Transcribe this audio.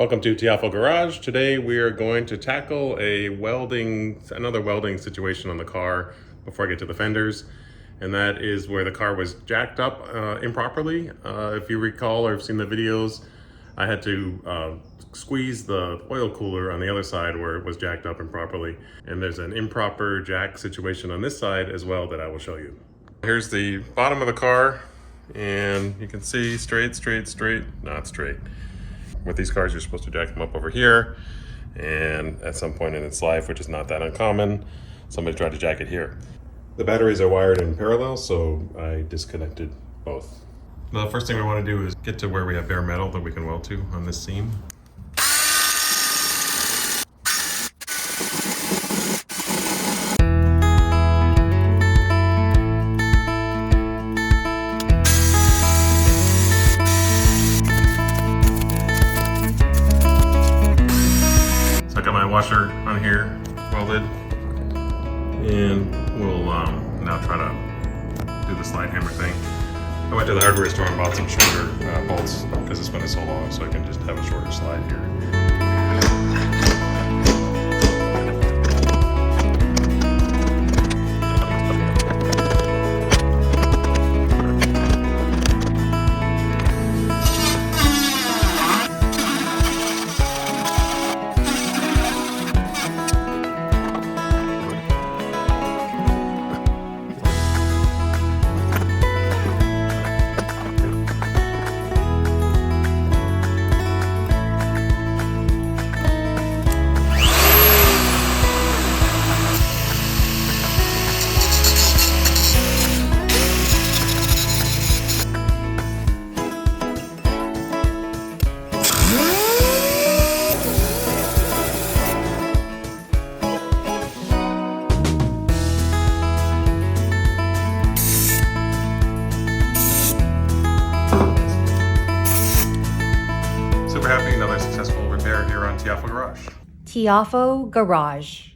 Welcome to Tiafo Garage. Today we are going to tackle another welding situation on the car before I get to the fenders. And that is where the car was jacked up improperly. If you recall or have seen the videos, I had to squeeze the oil cooler on the other side where it was jacked up improperly. And there's an improper jack situation on this side as well that I will show you. Here's the bottom of the car, and you can see straight, not straight. With these cars, you're supposed to jack them up over here, and at some point in its life, which is not that uncommon, somebody tried to jack it here. The batteries are wired in parallel, so I disconnected both. Now, the first thing we want to do is get to where we have bare metal that we can weld to on this seam. Washer on here welded, and we'll now try to do the slide hammer thing. I went to the hardware store and bought some shorter bolts because this one is so long, so I can just have a shorter slide here. Super happy, another successful repair here on Tiafo Garage. Tiafo Garage.